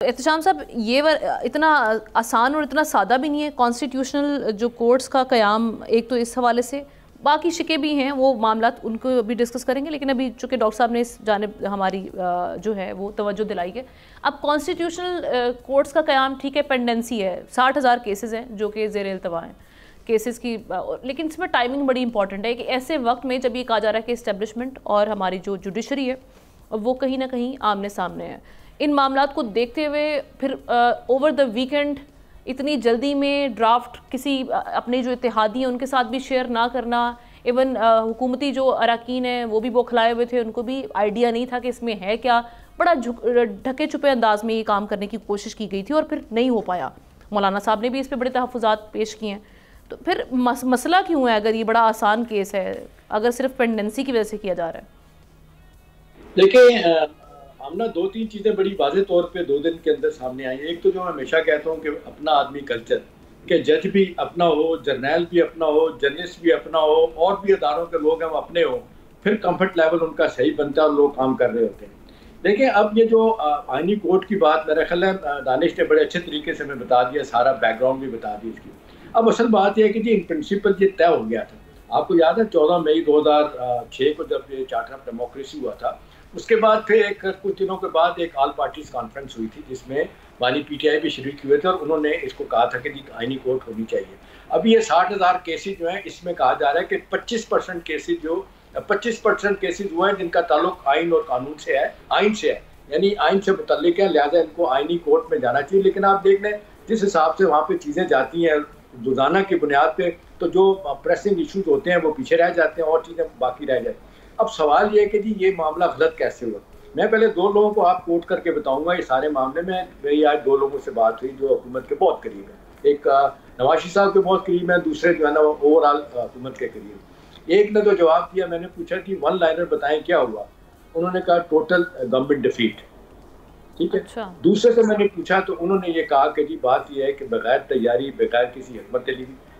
एहतशाम साहब, इतना आसान और इतना सादा भी नहीं है कॉन्स्टिट्यूशनल जो कोर्ट्स का क़याम। एक तो इस हवाले से बाकी शिके भी हैं, वो मामला उनको भी डिस्कस करेंगे, लेकिन अभी चूँकि डॉक्टर साहब ने इस जानिब हमारी जो है वो तवज्जो दिलाई है। अब कॉन्स्टिट्यूशनल कोर्ट्स का क़याम ठीक है, पेंडेंसी है, 60,000 केसेस हैं जो कि ज़ेर इल्तवा हैं केसेस की, लेकिन इसमें टाइमिंग बड़ी इंपॉर्टेंट है कि ऐसे वक्त में जब ये कहा जा रहा है कि इस्टेब्लिशमेंट और हमारी जो जुडिशरी है वो कहीं ना कहीं आमने सामने है। इन मामलात को देखते हुए फिर ओवर द वीकेंड इतनी जल्दी में ड्राफ्ट किसी अपने जो इत्तेहादी हैं उनके साथ भी शेयर ना करना, इवन हुकूमती जो अरकान हैं वो भी बौखलाए हुए थे, उनको भी आइडिया नहीं था कि इसमें है क्या। बड़ा ढके छुपे अंदाज में ये काम करने की कोशिश की गई थी और फिर नहीं हो पाया। मौलाना साहब ने भी इस पर बड़े तहफ़्फ़ुज़ात पेश किए हैं। तो फिर मसला क्यों है अगर ये बड़ा आसान केस है, अगर सिर्फ पेंडेंसी की वजह से किया जा रहा है? देखिए, हमने दो तीन चीज़ें बड़ी वाज़े तौर पे 2 दिन के अंदर सामने आई। एक तो जो मैं हमेशा कहता हूँ कि अपना आदमी कल्चर, कि जज भी अपना हो, जर्नैल भी अपना हो, जर्नलिस्ट भी अपना हो, और भी अदारों के लोग हम अपने हो, फिर कंफर्ट लेवल उनका सही बनता है और लोग काम कर रहे होते हैं। देखिए, अब ये जो आईनी कोर्ट की बात, मेरा ख्याल है दानिश ने बड़े अच्छे तरीके से हमें बता दिया, सारा बैकग्राउंड भी बता दी इसकी। अब असल बात यह है कि जी इन प्रिंसिपल ये तय हो गया था। आपको याद है 14 मई 2006 को जब ये चार्टर ऑफ डेमोक्रेसी हुआ था, उसके बाद फिर कुछ दिनों के बाद एक ऑल पार्टीज कॉन्फ्रेंस हुई थी जिसमें वाली पीटीआई भी शरीक हुए थे और उन्होंने इसको कहा था कि जी आईनी कोर्ट होनी चाहिए। अभी ये 60,000 केसेज जो हैं, इसमें कहा जा रहा है कि 25% केसेज वो हैं जिनका ताल्लुक आइन और कानून से है, आइन से है, यानी आइन से मुतल्लिक है, लिहाजा इनको आईनी कोर्ट में जाना चाहिए। लेकिन आप देख लें जिस हिसाब से वहाँ पे चीज़ें जाती हैं रोज़ाना की बुनियाद पे, तो जो प्रेसिंग इशूज़ होते हैं वो पीछे रह जाते हैं और चीज़ें बाकी रह जाती हैं। अब सवाल ये है कि जी ये मामला गलत कैसे हुआ। मैं पहले 2 लोगों को आप कोट करके बताऊंगा ये सारे मामले में। मेरी आज 2 लोगों से बात हुई जो हुकूमत के बहुत करीब है। एक नवाज शरीफ साहब के बहुत करीब है, दूसरे जो है ना ओवरऑल हुकूमत के करीब। एक ने तो जवाब दिया, मैंने पूछा कि 1 लाइनर बताएं क्या हुआ, उन्होंने कहा टोटल गवर्नमेंट डिफीट। ठीक है। अच्छा। दूसरे से मैंने पूछा तो उन्होंने ये कहा कि जी बात यह है कि बगैर तैयारी, बगैर किसी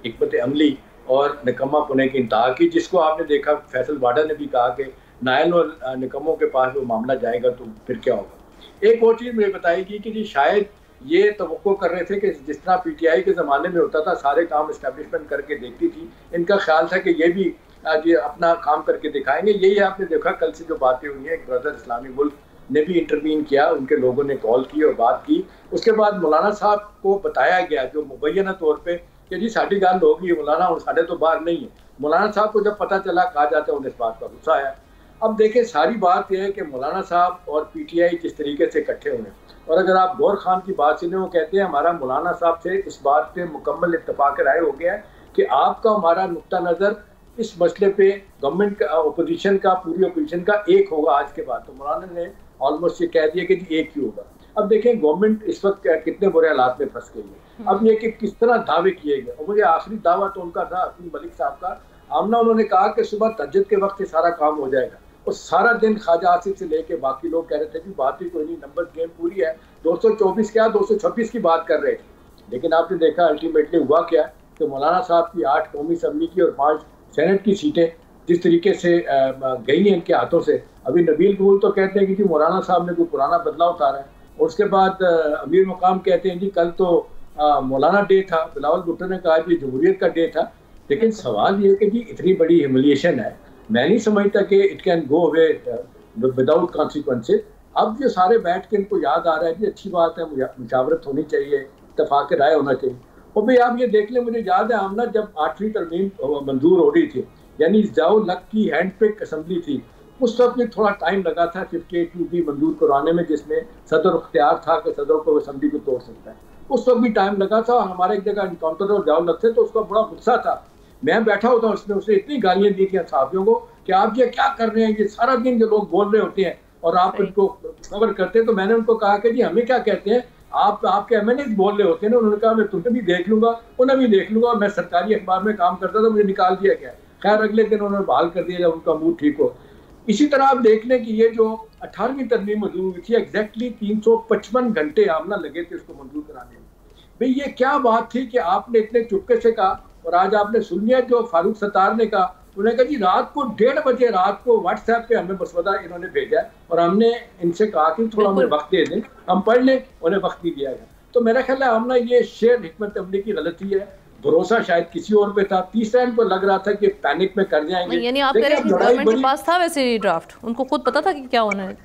हिकमत अमली और निकम्मा पुने की इंतहा की, जिसको आपने देखा फैसल वाडा ने भी कहा कि नायल और निकम्मों के पास वो मामला जाएगा तो फिर क्या होगा। एक और चीज़ मुझे बताएगी कि जी शायद ये तवक्को कर रहे थे कि जिस तरह पीटीआई के ज़माने में होता था, सारे काम इस्टेब्लिशमेंट करके देखती थी, इनका ख्याल था कि ये भी आज ये अपना काम करके दिखाएंगे। यही आपने देखा कल से जो बातें हुई हैं, ब्रदर इस्लामी मुल्क ने भी इंटरवीन किया, उनके लोगों ने कॉल की और बात की। उसके बाद मौलाना साहब को बताया गया जो मुबैना तौर पे कि जी साड़ी गल होगी, मौलाना और साढ़े तो बाहर नहीं है। मौलाना साहब को जब पता चला, कहा जाता है उन्हें इस बात का गुस्सा आया। अब देखें, सारी बात यह है कि मौलाना साहब और पीटीआई जिस तरीके से इकट्ठे हुए, और अगर आप गौर खान की बात सुने, वो कहते हैं हमारा मौलाना साहब से इस बात पे मुकम्मल इत्तफाक राय हो गया है कि आपका हमारा नुक्ता नज़र इस मसले पे गवर्नमेंट का, अपोजिशन का, पूरी अपोजिशन का एक होगा आज के बाद। तो मौलाना ने ऑलमोस्ट ये कह दिया कि जी एक ही होगा। अब देखें गवर्नमेंट इस वक्त कितने बुरे हालात में फंस गई है। अब ये कि किस तरह दावे किए गए, और मुझे आखिरी दावा तो उनका था अब्दुल मलिक साहब का। आमना उन्होंने कहा कि सुबह तहज्जुद के वक्त ये सारा काम हो जाएगा, और सारा दिन ख्वाजा आसिफ से लेके बाकी लोग कह रहे थे कि बात ही कोई नहीं, नंबर गेम पूरी है, 224 क्या 226 की बात कर रहे थे। लेकिन आपने देखा अल्टीमेटली हुआ क्या कि मौलाना साहब की 8 कौमी असम्बली की और 5 सेनेट की सीटें जिस तरीके से गई हैं इनके हाथों से। अभी नबील कबूल तो कहते हैं कि जी मौलाना साहब ने कोई पुराना बदलाव उतारा है, और उसके बाद अमीर मकाम कहते हैं जी कल तो मौलाना डे था, बिलावल भुट्टो ने कहा कि जमहूरियत का डे था। लेकिन सवाल ये कि जी इतनी बड़ी ह्यूमिलिएशन है, मैं नहीं समझता कि it can go away without consequences. अब जो सारे बैठ के इनको याद आ रहा है कि अच्छी बात है, मुशावरत होनी चाहिए, इत्तफाक राय होना चाहिए। और भाई आप ये देख लें, मुझे याद है आमना जब 8वीं तरमीम मंजूर हो रही थी, यानी ज़ियाउल हक की हैंड पिक असम्बली थी, उस वक्त में थोड़ा टाइम लगा था 58 भी मंजूर करवाने में, जिसमें सदर अख्तियार था कि सदर को असम्बली को तोड़ सकता है। उस वक्त भी टाइम लगा था, और हमारे एक जगह इनकाउंटर और ज़ियाउल हक थे तो उसका बड़ा गुस्सा था। मैं बैठा होता उसमें, उसने इतनी गालियाँ दी थी सहाफ़ियों को कि आप ये क्या कर रहे हैं, ये सारा दिन जो लोग बोल रहे होते हैं और आप उनको कवर करते हैं। तो मैंने उनको कहा कि जी हमें क्या कहते हैं, आप आपके एमएनए बोल रहे होते हैं ना। उन्होंने कहा मैं तुम्हें भी देख लूंगा, उन्हें भी देख लूंगा, और मैं सरकारी अखबार में काम करता था, मुझे निकाल दिया गया। खैर अगले दिन उन्होंने बहाल कर दिया जब उनका मूड ठीक हो। इसी तरह आप देख लें कि ये जो 18वीं तरमीम मंजूर हुई थी, एग्जैक्टली 355 घंटे आमना लगे थे उसको मंजूर कराने में। भाई ये क्या बात थी कि आपने इतने चुपके से कहा, और आज आपने सुन लिया जो फारूक सत्तार ने कहा उन्होंने कहा जी रात को 1:30 बजे रात को व्हाट्सएप पे हमें मसवदा इन्होंने भेजा है और हमने इनसे कहा कि थोड़ा हमें वक्त दे दें, हम पढ़ लें, उन्हें वक्त नहीं दिया गया। तो मेरा ख्याल है हमने ये शेयर हिकमत अमली की गलती है, भरोसा शायद किसी और पे था। तीसरा इनको लग रहा था कि पैनिक में कर जाएंगे। यानी आप कह रहे हैं कि गवर्नमेंट के पास था वैसे ड्राफ्ट, उनको खुद पता था कि क्या होना है।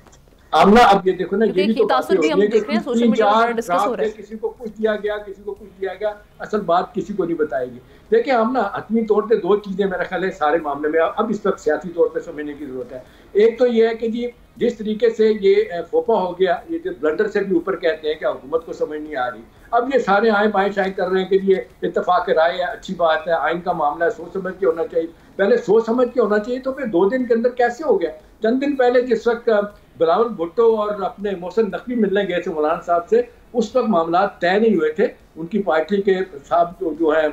आमना अब ये देखो ना, ये भी तो तासुर भी हम देख रहे हैं सोशल मीडिया पर डिस्कस हो रहा है, किसी को कुछ दिया गया, किसी को कुछ दिया गया, असल बात किसी को नहीं बताएगी। देखिए हम ना हतमी तौर पे दो चीजें मेरा ख्याल है सारे मामले में अब इस वक्त सियासी तौर पे समझने की जरूरत है। एक तो ये है कि जी जिस तरीके से ये फोपा हो गया, ये जो ब्लंडर से भी ऊपर कहते हैं कि हुकूमत को समझ नहीं आ रही, अब ये सारे आए बाएं शाएं कर रहे हैं कि ये इत्तेफाक राय है, अच्छी बात है, आइन का मामला है, सोच समझ के होना चाहिए। पहले सोच समझ के होना चाहिए, तो फिर 2 दिन के अंदर कैसे हो गया? चंद दिन पहले जिस वक्त बिलावल भुट्टो और अपने मोहसिन नकवी मिलने गए थे मौलाना साहब से, उस वक्त मामला तय नहीं हुए थे। उनकी पार्टी के साहब जो है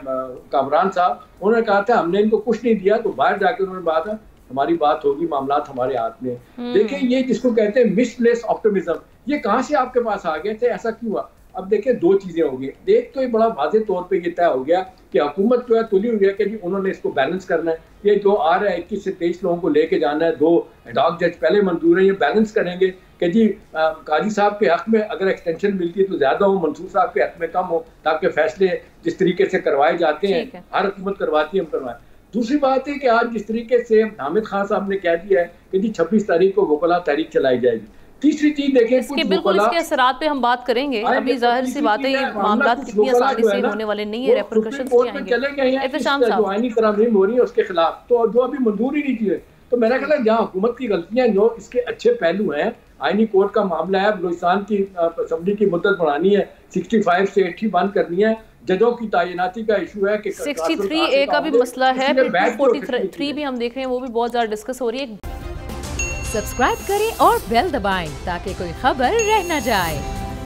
कामरान साहब, उन्होंने कहा था हमने इनको कुछ नहीं दिया, तो बाहर जाकर उन्होंने कहा हमारी बात होगी, मामला हमारे हाथ में। देखिए ये जिसको कहते हैं मिसप्लेस ऑप्टिमिज्म, ये कहाँ से आपके पास आ गए थे, ऐसा क्यों हुआ? अब देखिए 2 चीजें होगी। एक तो ये बड़ा वाज़ेह तौर पे ये तय हो गया कि हुकूमत जो है तुली हुई है कि जी उन्होंने इसको बैलेंस करना है। ये जो आ रहा है 21 से 23 लोगों को लेके जाना है, 2 एडहॉक जज पहले मंजूर है, ये बैलेंस करेंगे कि जी काजी साहब के हक में अगर एक्सटेंशन मिलती है तो ज्यादा हो, मंसूर साहब के हक में कम हो, ताकि फैसले जिस तरीके से करवाए जाते हैं हर हुकूमत करवाती है, हम करवाएं। दूसरी बात है कि आज जिस तरीके से हामिद खान साहब ने कह दिया है कि जी 26 तारीख को वकला तहरीक चलाई जाएगी। तीसरी चीज देखें, इसके बिल्कुल इसके असरात पे हम बात करेंगे। अभी जाहिर सी बात है ये मामला कितनी आसानी से होने वाले नहीं है, रेपरकशंस भी आएंगे। चले गए हैं जो आईनी तरमीम हो रही है उसके खिलाफ, तो जो अभी मंजूर ही नहीं किए। तो मेरा ख्याल है जहाँ हुकूमत की गलतियां, जो इसके अच्छे पहलू हैं, आईनी कोर्ट का मामला है, बलूचिस्तान की असम्बली की मुद्दत बढ़ानी है, 65 से 81 करनी है, जजों की तैनाती का इशू है कि 63A का भी मसला है, 43 भी हम देख रहे हैं, वो भी बहुत ज्यादा डिस्कस हो रही है। सब्सक्राइब करें और बेल दबाएं ताकि कोई खबर रह न जाए।